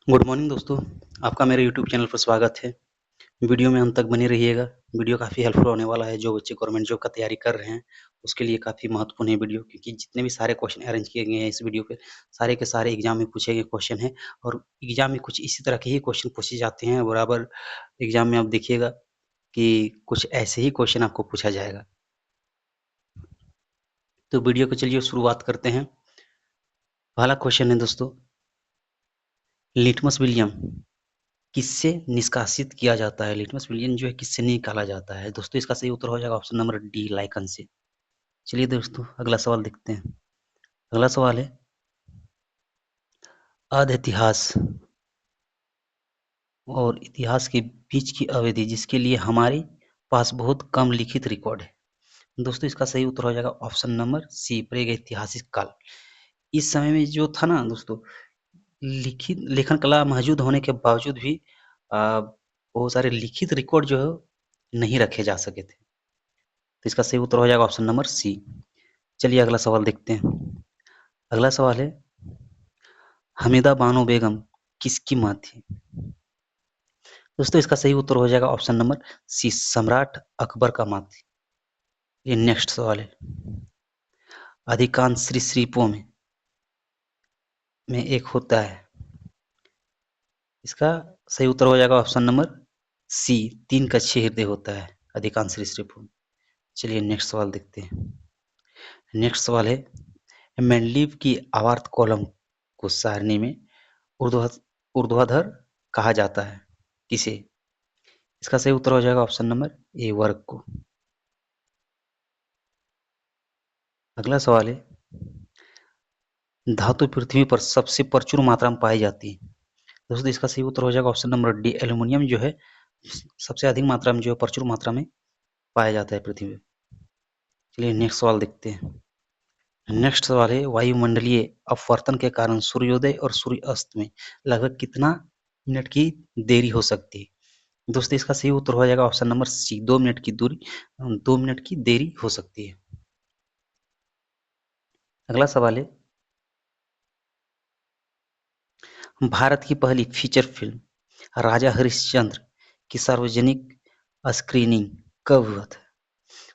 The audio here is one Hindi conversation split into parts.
गुड मॉर्निंग दोस्तों, आपका मेरे यूट्यूब चैनल पर स्वागत है। वीडियो में अंत तक बने रहिएगा। वीडियो काफ़ी हेल्पफुल होने वाला है। जो बच्चे गवर्नमेंट जॉब का तैयारी कर रहे हैं, उसके लिए काफ़ी महत्वपूर्ण है वीडियो, क्योंकि जितने भी सारे क्वेश्चन अरेंज किए गए हैं इस वीडियो पे, सारे के सारे एग्जाम में पूछे गए क्वेश्चन हैं और एग्जाम में कुछ इसी तरह के ही क्वेश्चन पूछे जाते हैं। बराबर एग्जाम में आप देखिएगा कि कुछ ऐसे ही क्वेश्चन आपको पूछा जाएगा। तो वीडियो को चलिए शुरुआत करते हैं। पहला क्वेश्चन है दोस्तों, लिटमस विलियम किससे निष्कासित किया जाता है? लिटमस विलियन जो है किससे निकाला जाता है? दोस्तों इसका सही उत्तर हो जाएगा ऑप्शन नंबर डी, लाइकन से। चलिए दोस्तों अगला सवाल देखते हैं। अगला सवाल है, आद्य इतिहास और इतिहास के बीच की अवधि जिसके लिए हमारे पास बहुत कम लिखित रिकॉर्ड है। दोस्तों इसका सही उत्तर हो जाएगा ऑप्शन नंबर सी, प्रागैतिहासिक काल। इस समय में जो था ना दोस्तों, लिखित लेखन कला मौजूद होने के बावजूद भी बहुत सारे लिखित रिकॉर्ड जो है नहीं रखे जा सके थे। तो इसका सही उत्तर हो जाएगा ऑप्शन नंबर सी। चलिए अगला सवाल देखते हैं। अगला सवाल है, हमीदा बानो बेगम किसकी माँ थी? दोस्तों इसका सही उत्तर हो जाएगा ऑप्शन नंबर सी, सम्राट अकबर का माँ थी। ये नेक्स्ट सवाल है, अधिकांश सरीसृपों में एक होता है। इसका सही उत्तर हो जाएगा ऑप्शन नंबर सी, 3 कक्षीय हृदय होता है अधिकांश सरीसृपों में। चलिए नेक्स्ट सवाल देखते हैं। नेक्स्ट सवाल है, मेंडलीव की आवर्त कॉलम को सारणी में ऊर्ध्वाधर कहा जाता है किसे? इसका सही उत्तर हो जाएगा ऑप्शन नंबर ए, वर्ग को। अगला सवाल है, धातु पृथ्वी पर सबसे प्रचुर मात्रा में पाई जाती है। दोस्तों इसका सही उत्तर हो जाएगा ऑप्शन नंबर डी, एल्यूमिनियम जो है सबसे अधिक मात्रा में जो है प्रचुर मात्रा में पाया जाता है पृथ्वी में। चलिए नेक्स्ट सवाल देखते हैं। नेक्स्ट सवाल है, वायुमंडलीय अपवर्तन के कारण सूर्योदय और सूर्यास्त में लगभग कितना मिनट की देरी हो सकती है? दोस्तों इसका सही उत्तर हो जाएगा ऑप्शन नंबर सी, 2 मिनट की दूरी, 2 मिनट की देरी हो सकती है। अगला सवाल है, भारत की पहली फीचर फिल्म राजा हरिश्चंद्र की सार्वजनिक स्क्रीनिंग कब हुआ था?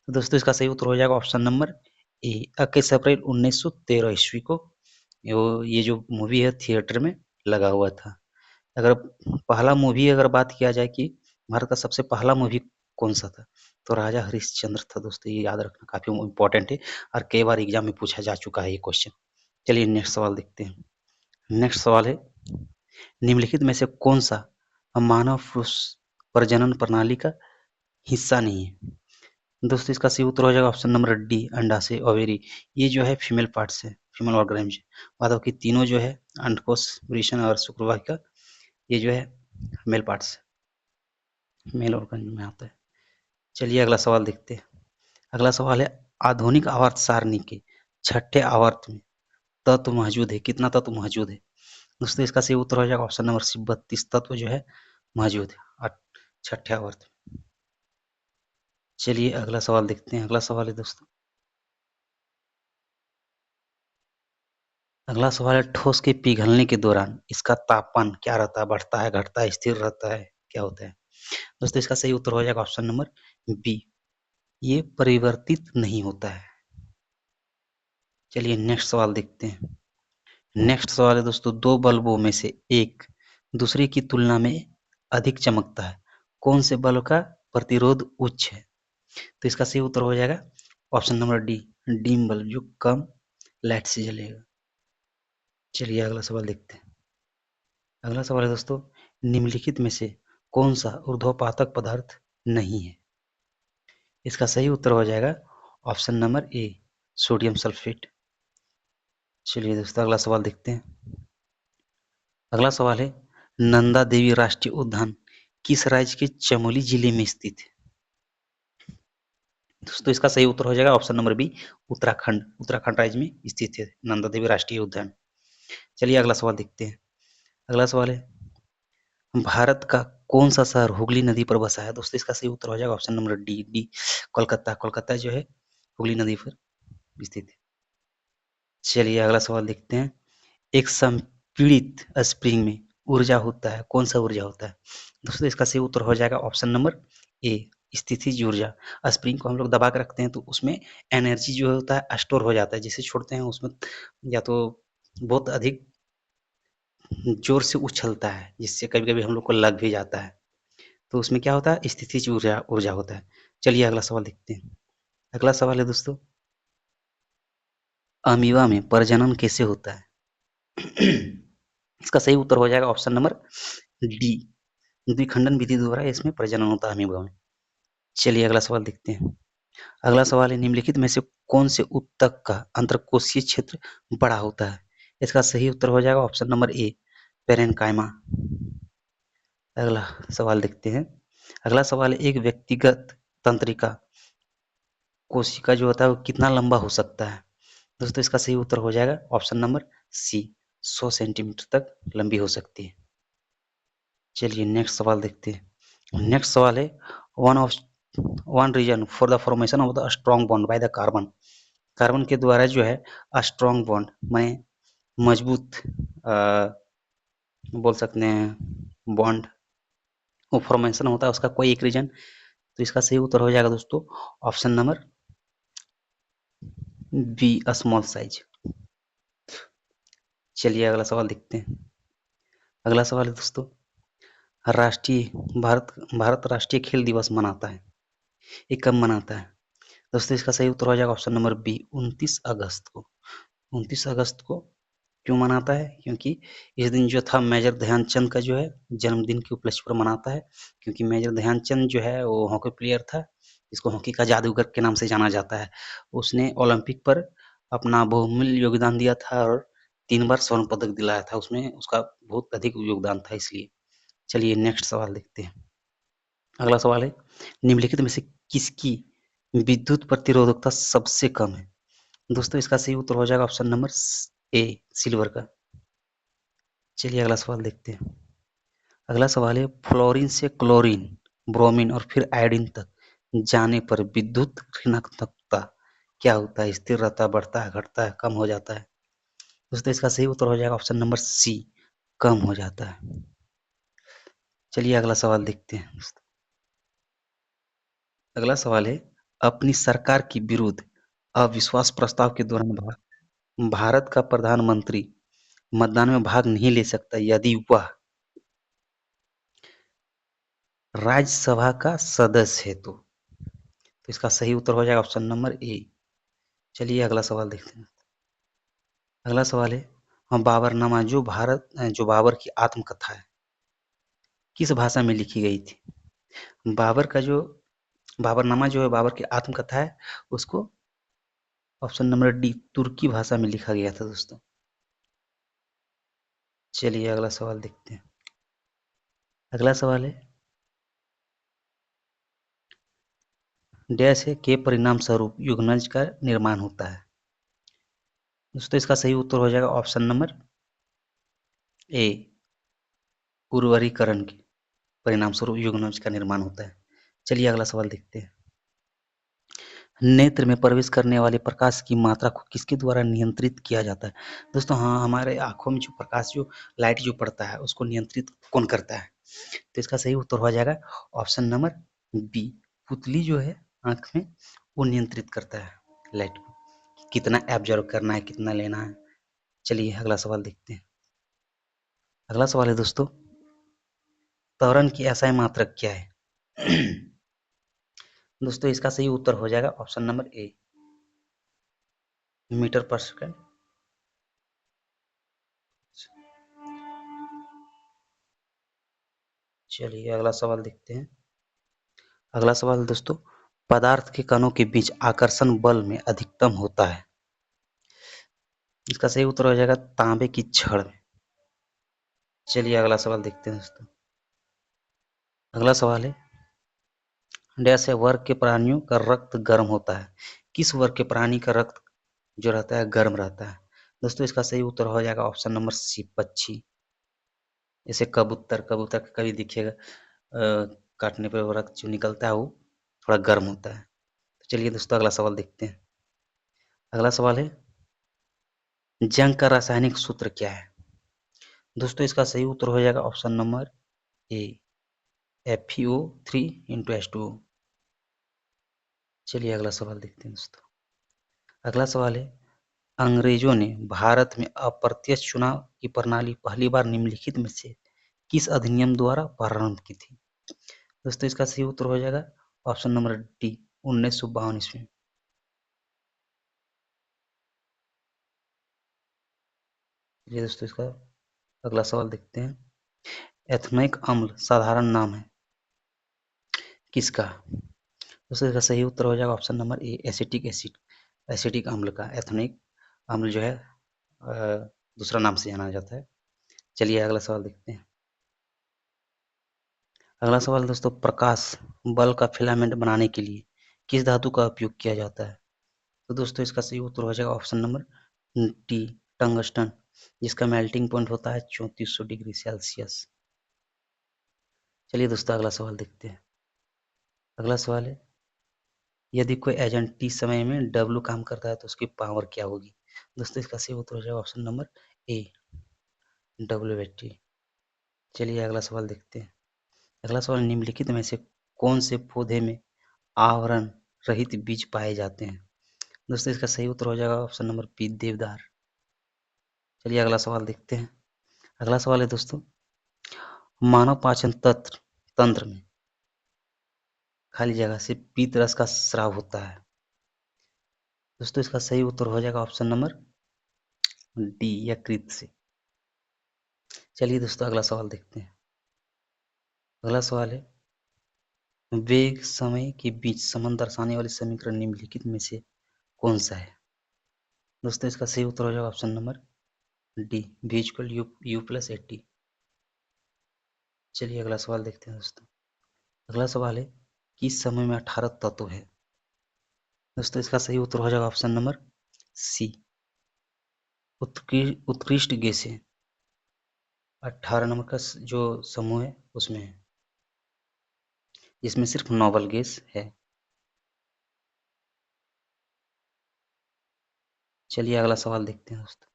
तो दोस्तों इसका सही उत्तर हो जाएगा ऑप्शन नंबर ए, 21 अप्रैल 1913 ईस्वी को ये जो मूवी है थिएटर में लगा हुआ था। अगर पहला मूवी अगर बात किया जाए कि भारत का सबसे पहला मूवी कौन सा था, तो राजा हरिश्चंद्र था। दोस्तों ये याद रखना काफी इंपॉर्टेंट है और कई बार एग्जाम में पूछा जा चुका है ये क्वेश्चन। चलिए नेक्स्ट सवाल देखते हैं। नेक्स्ट सवाल है, निम्नलिखित में से कौन सा मानव पुरुष प्रजनन प्रणाली का हिस्सा नहीं है? दोस्तों इसका सही उत्तर हो जाएगा ऑप्शन नंबर डी, अंडाशय, ओवेरी। ये जो है फीमेल पार्ट्स है, फीमेल ऑर्गेनिज्म है। बाद बाकी तीनों जो है अंडकोश, वृषण और शुक्रवाहिका, ये जो है मेल पार्ट्स, मेल ऑर्गेनिज्म में आता है। चलिए अगला सवाल देखते हैं। अगला सवाल है, आधुनिक आवर्त सारणी के छठे आवर्त में तत्व मौजूद है, कितना तत्व मौजूद है? दोस्तों इसका सही उत्तर हो जाएगा ऑप्शन नंबर सी, 32 तत्व जो है मौजूद है छठे आवर्त में। चलिए अगला सवाल देखते हैं। अगला सवाल है दोस्तों, अगला सवाल है, ठोस के पिघलने के दौरान इसका तापमान क्या रहता है? बढ़ता है, घटता है, स्थिर रहता है, क्या होता है? दोस्तों इसका सही उत्तर हो जाएगा ऑप्शन नंबर बी, ये परिवर्तित नहीं होता है। चलिए नेक्स्ट सवाल देखते हैं। नेक्स्ट सवाल है दोस्तों, दो बल्बों में से एक दूसरे की तुलना में अधिक चमकता है, कौन से बल्ब का प्रतिरोध उच्च है? तो इसका सही उत्तर हो जाएगा option number D, dim bulb, जो कम लाइट से जलेगा। चलिए अगला सवाल देखते हैं। अगला सवाल है दोस्तों, निम्नलिखित में से कौन सा ऊर्ध्वपातक पदार्थ नहीं है? इसका सही उत्तर हो जाएगा option number A, sodium sulphate. चलिए दोस्तों अगला सवाल देखते हैं। अगला सवाल है, नंदा देवी राष्ट्रीय उद्यान किस राज्य के चमोली जिले में स्थित है? दोस्तों इसका सही उत्तर हो जाएगा option number B, Uttarakhand, Uttarakhand राज्य में स्थित है नंदा देवी राष्ट्रीय उद्यान। चलिए अगला सवाल देखते हैं। अगला सवाल है, भारत का कौन सा शहर हुगली नदी पर बसा है? दोस्तों इसका सही उत्तर हो जाएगा option number D, D, Kolkata. Kolkata जो है हुगली नदी पर स्थित है। चलिए अगला सवाल देखते हैं। एक संपीड़ित स्प्रिंग में ऊर्जा होता है, कौन सा ऊर्जा होता है? दोस्तों इसका सही उत्तर हो जाएगा ऑप्शन नंबर ए, स्थितिज ऊर्जा। स्प्रिंग को हम लोग दबा के रखते हैं तो उसमें एनर्जी जो होता है स्टोर हो जाता है, जिसे छोड़ते हैं उसमें या तो बहुत अधिक जोर से उछलता है, जिससे कभी कभी हम लोग को लग भी जाता है। तो उसमें क्या होता है, स्थितिज ऊर्जा ऊर्जा होता है। चलिए अगला सवाल देखते हैं। अगला सवाल है दोस्तों, अमीबा में प्रजनन कैसे होता है? इसका सही उत्तर हो जाएगा ऑप्शन नंबर डी, द्विखंडन विधि द्वारा इसमें प्रजनन होता है अमीबा में। चलिए अगला सवाल देखते हैं। अगला सवाल है, निम्नलिखित में से कौन से ऊतक का अंतरकोशीय क्षेत्र बड़ा होता है? इसका सही उत्तर हो जाएगा ऑप्शन नंबर ए, पेरेन्काइमा। अगला सवाल देखते हैं। अगला सवाल है, एक व्यक्तिगत तंत्रिका कोशिका जो होता है वो कितना लंबा हो सकता है? दोस्तों इसका सही उत्तर हो जाएगा ऑप्शन नंबर सी, 100 सेंटीमीटर तक लंबी हो सकती है। चलिए नेक्स्ट सवाल देखते हैं। नेक्स्ट सवाल है, one reason for the formation of the strong bond by the carbon. Carbon के द्वारा जो है स्ट्रॉन्ग बॉन्ड में मजबूत बोल सकते हैं बॉन्ड वो फॉर्मेशन होता है, उसका कोई एक रीजन। तो इसका सही उत्तर हो जाएगा दोस्तों option number B, small size. चलिए अगला सवाल देखते हैं। अगला सवाल है दोस्तों, राष्ट्रीय भारत भारत राष्ट्रीय खेल दिवस मनाता है, ये कब मनाता है? दोस्तों इसका सही उत्तर हो जाएगा ऑप्शन नंबर बी, 29 अगस्त को। 29 अगस्त को क्यों मनाता है? क्योंकि इस दिन जो था मेजर ध्यानचंद का जो है जन्मदिन के उपलक्ष्य पर मनाता है। क्योंकि मेजर ध्यानचंद जो है वो हॉकी प्लेयर था, जिसको हॉकी का जादूगर के नाम से जाना जाता है। उसने ओलंपिक पर अपना बहुमूल्य योगदान दिया था और 3 बार स्वर्ण पदक दिलाया था, उसमें उसका बहुत अधिक योगदान था इसलिए। चलिए नेक्स्ट सवाल देखते हैं। अगला सवाल है, निम्नलिखित में से किसकी विद्युत प्रतिरोधकता सबसे कम है? दोस्तों इसका सही उत्तर हो जाएगा ऑप्शन नंबर ए, सिल्वर का। चलिए अगला सवाल देखते हैं। अगला सवाल है, फ्लोरीन से क्लोरीन, ब्रोमीन और फिर आयोडीन तक जाने पर विद्युत ऋणात्मकता क्या होता है? स्थिर रहता है, बढ़ता है, घटता है, कम हो जाता है? दोस्तों इसका सही उत्तर हो जाएगा ऑप्शन नंबर सी, कम हो जाता है। चलिए अगला सवाल देखते हैं। अगला सवाल है, अपनी सरकार के विरुद्ध अविश्वास प्रस्ताव के दौरान भारत का प्रधानमंत्री मतदान में भाग नहीं ले सकता यदि वह राज्यसभा का सदस्य है तो इसका सही उत्तर हो जाएगा ऑप्शन नंबर ए। चलिए अगला सवाल देखते हैं। अगला सवाल है, बाबरनामा जो बाबर की आत्मकथा है किस भाषा में लिखी गई थी? बाबर का जो बाबरनामा जो है बाबर की आत्मकथा है उसको ऑप्शन नंबर डी, तुर्की भाषा में लिखा गया था दोस्तों। चलिए अगला सवाल देखते हैं। अगला सवाल है, डैश है के परिणाम स्वरूप युग्मज का निर्माण होता है? दोस्तों इसका सही उत्तर हो जाएगा ऑप्शन नंबर ए, उर्वरीकरण के परिणाम स्वरूप युग्मज का निर्माण होता है। चलिए अगला सवाल देखते हैं। नेत्र में प्रवेश करने वाले प्रकाश की मात्रा को किसके द्वारा नियंत्रित किया जाता है? दोस्तों हाँ, हमारे आंखों में जो प्रकाश जो लाइट जो पड़ता है उसको नियंत्रित कौन करता है? तो इसका सही उत्तर हो जाएगा ऑप्शन नंबर बी, पुतली जो है आंख में वो नियंत्रित करता है लाइट को, कितना एब्जॉर्ब करना है, कितना लेना है। चलिए अगला सवाल देखते हैं। अगला सवाल है दोस्तों, त्वरण की एसआई मात्रक क्या है? दोस्तों इसका सही उत्तर हो जाएगा ऑप्शन नंबर ए, मीटर पर सेकंड। चलिए अगला सवाल देखते हैं। अगला सवाल दोस्तों, पदार्थ के कणों के बीच आकर्षण बल में अधिकतम होता है? इसका सही उत्तर हो जाएगा तांबे की छड़ में। चलिए अगला सवाल देखते हैं दोस्तों। अगला सवाल है, डैश है वर्ग के प्राणियों का रक्त गर्म होता है? किस वर्ग के प्राणी का रक्त जो रहता है गर्म रहता है? दोस्तों इसका सही उत्तर हो जाएगा ऑप्शन नंबर सी, पक्षी। जैसे कबूतर कबूतर का कभी दिखेगा काटने पर वो रक्त जो निकलता है वो थोड़ा गर्म होता है। तो चलिए दोस्तों अगला सवाल देखते हैं। अगला सवाल है, जंग का रासायनिक सूत्र क्या है? दोस्तों इसका सही उत्तर हो जाएगा option number A, FeO3 × H2O। चलिए अगला सवाल देखते हैं दोस्तों। अगला सवाल है, अंग्रेजों ने भारत में अप्रत्यक्ष चुनाव की प्रणाली पहली बार निम्नलिखित में से किस अधिनियम द्वारा प्रारंभ की थी? दोस्तों इसका सही उत्तर हो जाएगा ऑप्शन नंबर डी, 1952 ईस्वी। चलिए दोस्तों इसका अगला सवाल देखते हैं। एथेनोइक अम्ल साधारण नाम है किसका? दोस्तों इसका सही उत्तर हो जाएगा option number A, acetic acid. Acetic अम्ल का एथेनोइक अम्ल जो है दूसरा नाम से जाना जाता है। चलिए अगला सवाल देखते हैं। अगला सवाल दोस्तों, प्रकाश बल्ब का फिलामेंट बनाने के लिए किस धातु का उपयोग किया जाता है? तो दोस्तों इसका सही उत्तर हो जाएगा ऑप्शन नंबर डी, टंगस्टन, जिसका मेल्टिंग पॉइंट होता है 3400 डिग्री सेल्सियस। चलिए दोस्तों अगला सवाल देखते हैं। अगला सवाल है, यदि कोई एजेंट टी समय में डब्ल्यू काम करता है तो उसकी पावर क्या होगी? दोस्तों इसका सही उत्तर हो जाएगा ऑप्शन नंबर ए, WHT। चलिए अगला सवाल देखते हैं। अगला सवाल, निम्नलिखित में से कौन से पौधे में आवरण रहित बीज पाए जाते हैं? दोस्तों इसका सही उत्तर हो जाएगा ऑप्शन नंबर बी, देवदार। चलिए अगला सवाल देखते हैं। अगला सवाल है दोस्तों, मानव पाचन तंत्र में खाली जगह से पीत रस का स्राव होता है। दोस्तों इसका सही उत्तर हो जाएगा ऑप्शन नंबर डी, यकृत से। चलिए दोस्तों अगला सवाल देखते हैं। अगला सवाल है, वेग समय के बीच संबंध दर्शाने वाले समीकरण निम्नलिखित में से कौन सा है? दोस्तों इसका सही उत्तर हो जाएगा option number D, v equal you plus 80। चलिए अगला सवाल देखते हैं दोस्तों। अगला सवाल है, किस समय में 18 तत्व है? दोस्तों इसका सही उत्तर हो जाएगा ऑप्शन नंबर सी, उत्कृष्ट गैसें 18 नंबर का जो समूह है उसमें है, जिसमें सिर्फ नोबल गैस है। चलिए अगला सवाल देखते हैं दोस्तों।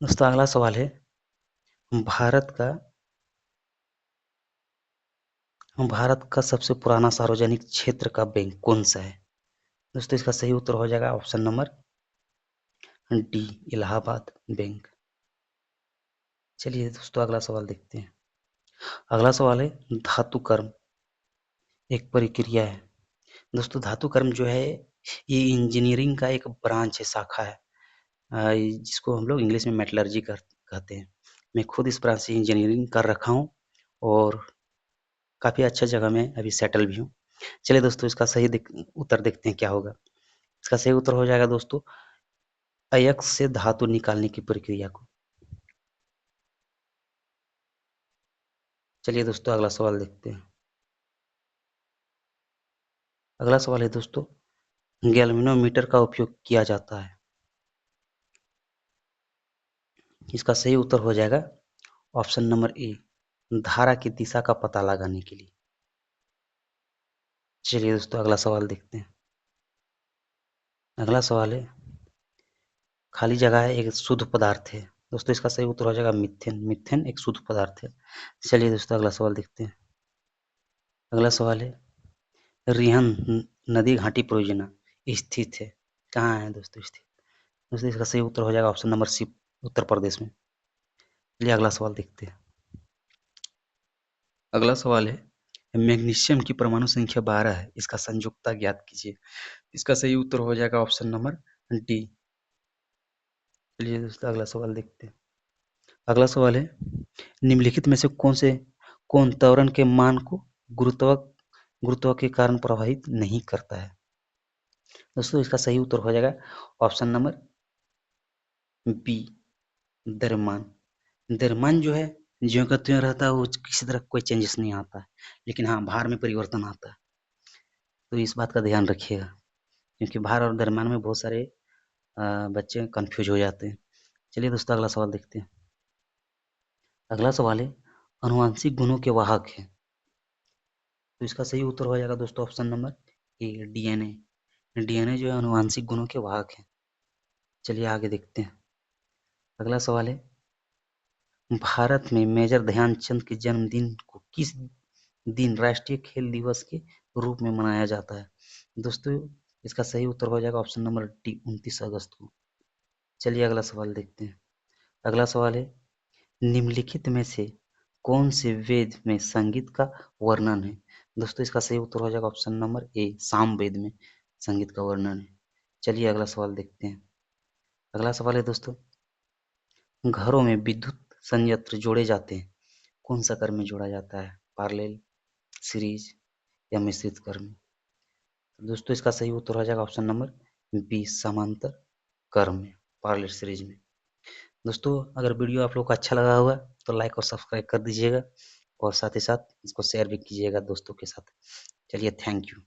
दोस्तों अगला सवाल है, भारत का भारत का सबसे पुराना सार्वजनिक क्षेत्र का बैंक कौन सा है? दोस्तों इसका सही उत्तर हो जाएगा option number D, Allahabad bank. चलिए दोस्तों अगला सवाल देखते हैं। अगला सवाल है, धातु कर्म एक प्रक्रिया है। दोस्तों धातु कर्म जो है ये इंजीनियरिंग का एक ब्रांच है, शाखा है, जिसको हम लोग इंग्लिश में मेटलर्जी कहते हैं। मैं खुद इस ब्रांच से इंजीनियरिंग कर रखा हूँ और काफ़ी अच्छा जगह में अभी सेटल भी हूँ। चलिए दोस्तों इसका सही उत्तर देखते हैं क्या होगा। इसका सही उत्तर हो जाएगा दोस्तों, अयस्क से धातु निकालने की प्रक्रिया को। चलिए दोस्तों अगला सवाल देखते हैं। अगला सवाल है दोस्तों, गैल्वेनोमीटर का उपयोग किया जाता है। इसका सही उत्तर हो जाएगा ऑप्शन नंबर ए, धारा की दिशा का पता लगाने के लिए। चलिए दोस्तों अगला सवाल देखते हैं। अगला सवाल है, खाली जगह है एक शुद्ध पदार्थ है। दोस्तों इसका सही उत्तर हो जाएगा मिथेन। मिथेन एक शुद्ध पदार्थ है। चलिए दोस्तों अगला सवाल देखते हैं। अगला सवाल है, रिहन नदी घाटी परियोजना स्थित है, कहाँ है दोस्तों स्थित? दोस्तों इसका सही उत्तर हो जाएगा option number C, Uttar Pradesh में। चलिए अगला सवाल देखते हैं। अगला सवाल है, मैग्नीशियम की परमाणु संख्या 12 है, इसका संयुक्ता ज्ञात कीजिए। इसका सही उत्तर हो जाएगा ऑप्शन नंबर डी। चलिए दोस्तों अगला सवाल देखते हैं। अगला सवाल है, निम्नलिखित में से कौन त्वरण के मान को गुरुत्व के कारण प्रभावित नहीं करता है? दोस्तों इसका सही उत्तर हो जाएगा ऑप्शन नंबर बी, द्रव्यमान। द्रव्यमान जो है ज्यों का त्यों रहता है, वो किसी तरह कोई चेंजेस नहीं आता है, लेकिन हाँ भार में परिवर्तन आता है। तो इस बात का ध्यान रखिएगा, क्योंकि भार और द्रव्यमान में बहुत सारे बच्चे कंफ्यूज हो जाते हैं। चलिए दोस्तों अगला सवाल देखते हैं। अगला सवाल है, अनुवांशिक गुणों के वाहक हैं। तो इसका सही उत्तर हो जाएगा दोस्तों option number A, DNA. DNA जो है अनुवांशिक गुणों के वाहक हैं। चलिए आगे देखते हैं। अगला सवाल है, भारत में मेजर ध्यानचंद के जन्मदिन को किस दिन राष्ट्रीय खेल दिवस के रूप में मनाया जाता है? दोस्तों इसका सही उत्तर हो जाएगा ऑप्शन नंबर डी, 29 अगस्त को। चलिए अगला सवाल देखते हैं। अगला सवाल है, निम्नलिखित में से कौन से वेद में संगीत का वर्णन है? दोस्तों इसका सही उत्तर हो जाएगा ऑप्शन नंबर ए, साम वेद में संगीत का वर्णन है। चलिए अगला सवाल देखते हैं। अगला सवाल है दोस्तों, घरों में विद्युत संयंत्र जोड़े जाते हैं, कौन सा क्रम में जोड़ा जाता है? पैरेलल, सीरीज या मिश्रित क्रम में? दोस्तों इसका सही उत्तर हो जाएगा ऑप्शन नंबर बी, समांतर क्रम में, पैरेलल सीरीज में। दोस्तों अगर वीडियो आप लोग को अच्छा लगा होगा तो लाइक और सब्सक्राइब कर दीजिएगा और साथ ही साथ इसको शेयर भी कीजिएगा दोस्तों के साथ। चलिए थैंक यू।